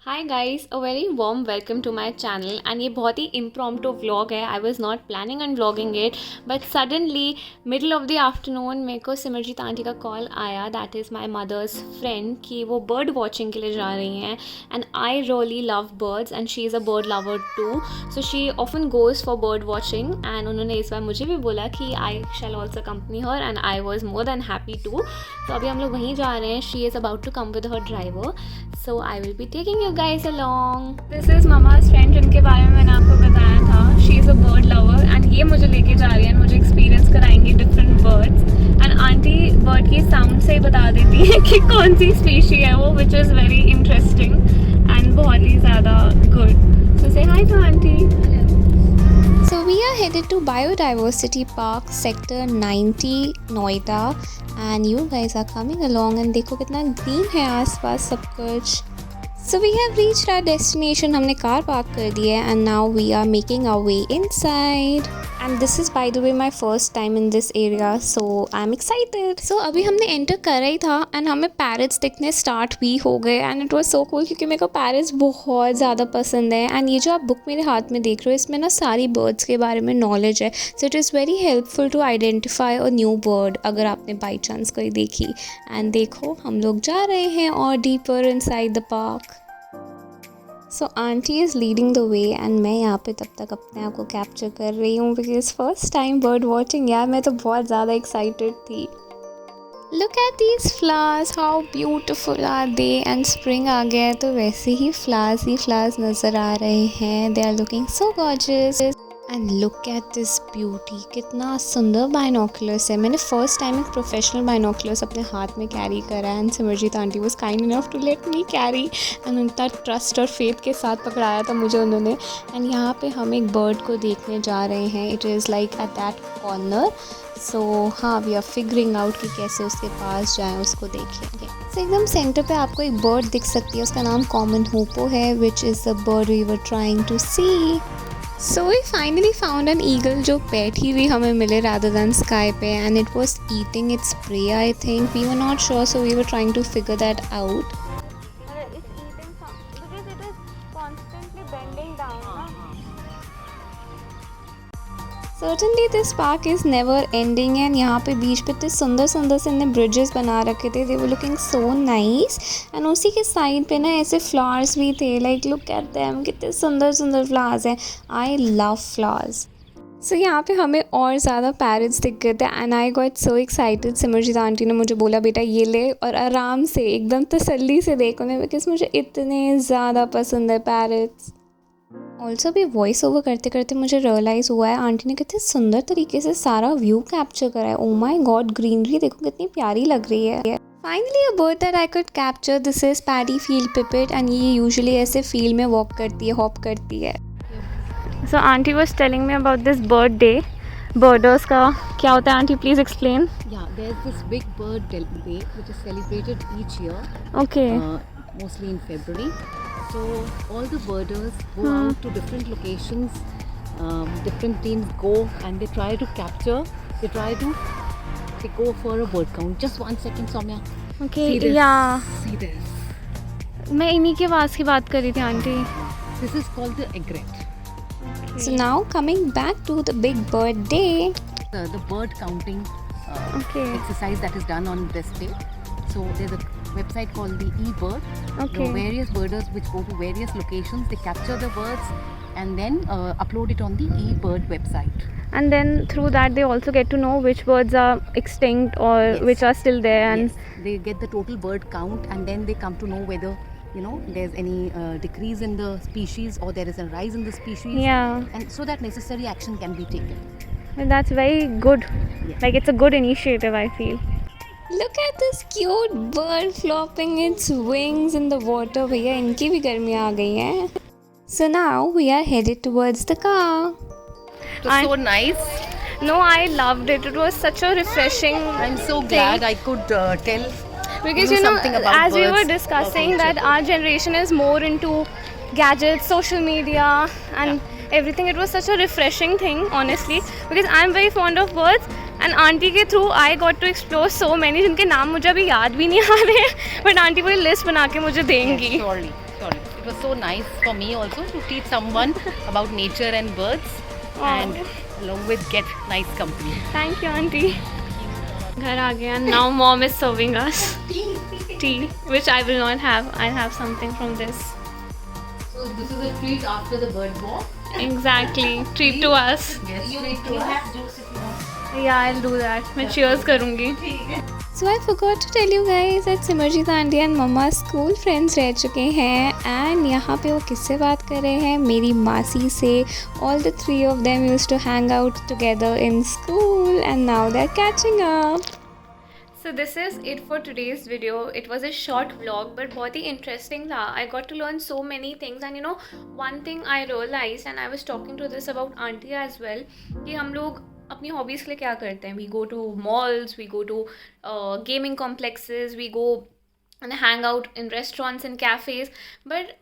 Hi guys, a very warm welcome to my channel and ये बहुत ही impromptu vlog है. I was not planning on vlogging it but suddenly middle of the afternoon मेरे को Simarjeet aunty का call आया. That is my mother's friend कि वो बर्ड वॉचिंग के लिए जा रही हैं and I really love birds and she is a bird lover too. So she often goes for bird watching and उन्होंने इस बार मुझे भी बोला कि I shall also company her and I was more than happy too. तो अभी हम लोग वहीं जा रहे हैं. She is about to come with her driver. So I will be taking you guys along. This is Mama's friend जिनके बारे में मैंने आपको बताया था. She is a bird lover and ये मुझे लेके जा रही है. मुझे एक्सपीरियंस कराएंगी different birds. And आंटी बर्ड की साउंड से ही बता देती है कि कौन सी स्पीशी है वो, which is very interesting and बहुत ही ज़्यादा good. So say hi to aunty. So we are headed to Biodiversity Park Sector 90 Noida and you guys are coming along and देखो कितना ग्रीन है आसपास सब कुछ. So we have reached our destination. हमने car park कर दी है and now we are making our way inside. And this is by the way my first time in this area, so I'm excited. So अभी हमने enter करा ही था and हमें parrots दिखने start भी हो गए and it was so cool क्योंकि मेरे को पैरट्स बहुत ज़्यादा पसंद है. and ये जो आप बुक मेरे हाथ में देख रहे हो इसमें ना सारी बर्ड्स के बारे में नॉलेज है. so it is very helpful to identify a new bird अगर आपने बाई चांस कोई देखी. and देखो हम लोग जा रहे हैं और deeper inside the park. So aunty is leading the way and मैं यहाँ पे तब तक अपने आप को कैप्चर कर रही हूँ because first time bird watching. यार मैं तो बहुत ज़्यादा एक्साइटेड थी. Look at these flowers, how beautiful are they. And spring आ गया है तो वैसे ही फ्लावर्स नज़र आ रहे हैं. They are looking so gorgeous. And look at this beauty. कितना सुंदर बाइनोकुलर्स है. मैंने फर्स्ट टाइम एक प्रोफेशनल बाइनोकुलर्स अपने हाथ में कैरी करा and Simarjeet aunty was kind enough to let me carry and उनका ट्रस्ट और फेथ के साथ पकड़ाया था मुझे उन्होंने. एंड यहाँ पे हम एक बर्ड को देखने जा रहे हैं. It is like at that corner. So हाँ, वी आर फिगरिंग आउट कि कैसे उसके पास जाएँ, उसको देखेंगे. तो एकदम सेंटर पे आपको एक बर्ड दिख सकती है. उसका नाम कॉमन हूपो है which is the bird we were trying to see. So we finally found an eagle जो बैठी हुई हमें मिले rather than sky पे and it was eating its prey. I think we were not sure, so we were trying to figure that out. It's eating because it is constantly bending down. Certainly this park is never ending and यहाँ पे बीच पे इतने सुंदर से इन्हें bridges बना रखे थे. They were looking so nice and उसी के साइड पे ना ऐसे फ्लावर्स भी थे. Like look at them, कितने सुंदर फ्लावर्स हैं. I love flowers. So यहाँ पे हमें और ज़्यादा पैरट्स दिख गए थे and I got so excited. Simarjeet aunty ने मुझे बोला बेटा ये ले और आराम से एकदम तसल्ली से देख उन्हें बिकॉज मुझे इतने ज़्यादा पसंद है पैरट्स. ऑल्सो भी वॉइस ओवर करते करते मुझे रियलाइज़ हुआ है आंटी ने कितने सुंदर तरीके से सारा व्यू कैप्चर करा है. ओ माय गॉड, ग्रीनरी देखो कितनी प्यारी लग रही है. Finally a bird that I could capture. This is paddy field pipit and ये यूजुअली ऐसे फील्ड में वॉक करती है, हॉप करती है. So aunty was telling me about this bird day. Birders का क्या होता है aunty, please explain. Yeah, there's this big bird day which is celebrated each year. Okay. Mostly in February. So all the birders go out to different locations. Different teams go and they try to capture. They go for a bird count. Just 1 second, Saumya. Okay. See this. या See this. मैं इन्हीं के आवाज़ की बात कर रही थी aunty. This is called the egret. So now coming back to the big bird day. The bird counting Okay. exercise that is done on this day. So there's a website called the eBird. Okay. There are various birders which go to various locations. They capture the birds and then upload it on the eBird website. And then through that they also get to know which birds are extinct or Yes. which are still there. And Yes, they get the total bird count and then they come to know whether there's any decrease in the species or there is a rise in the species. yeah, And so that necessary action can be taken. and that's very good. Yes. Like it's a good initiative, I feel. Look at this cute bird flopping its wings in the water. भैया इनकी भी गर्मी आ गई है. So now we are headed towards the car. It was so nice. No, I loved it. It was such a refreshing. I'm so glad I could tell Because something about as we birds, were discussing about that our generation is more into gadgets, social media and everything. It was such a refreshing thing, honestly, because I'm very fond of birds and aunty के through I got to explore so many जिनके नाम मुझे अभी याद भी नहीं आ रहे हैं बट आंटी वो लिस्ट बना के मुझे देंगी. Surely. it was so nice for me also to teach someone about nature and birds and along with get nice company. Thank you, auntie. घर आ गया. Now mom is serving us tea, which I will not have. I'll have something from this. So this is a treat after the bird walk. Exactly. Treat to us. Yes, treat to us. Yeah, I'll do that. मैं cheers करूँगी. So I forgot to tell you guys that Simarjeet aunty and mamma school friends रह चुके हैं and यहाँ पे वो किससे बात कर रहे हैं, मेरी मासी से. All the three of them used to hang out together in school and now they're catching up. So this is it for today's video. It was a short vlog but बहुत ही interesting था. I got to learn so many things and you know one thing I realized and I was talking to this about auntie as well कि हम लोग अपनी hobbies के लिए क्या करते हैं. We go to malls, we go to gaming complexes, we go and hang out in restaurants and cafes, but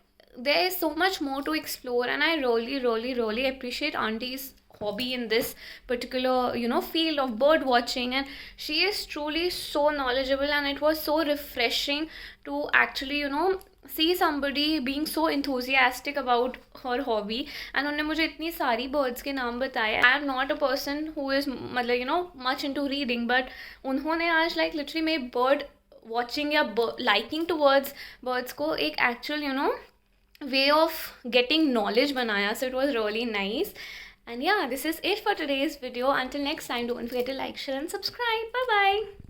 there is so much more to explore and I really appreciate auntie's hobby in this particular field of bird watching, and she is truly so knowledgeable and it was so refreshing to actually see somebody being so enthusiastic about her hobby. and उन्होंने मुझे इतनी सारी birds के नाम बताए. I am not a person who is मतलब much into reading, but उन्होंने आज like literally मेरे bird watching या liking towards birds को एक actual way of getting knowledge banaya. So it was really nice. And yeah, this is it for today's video. Until next time, don't forget to like, share and subscribe. Bye bye.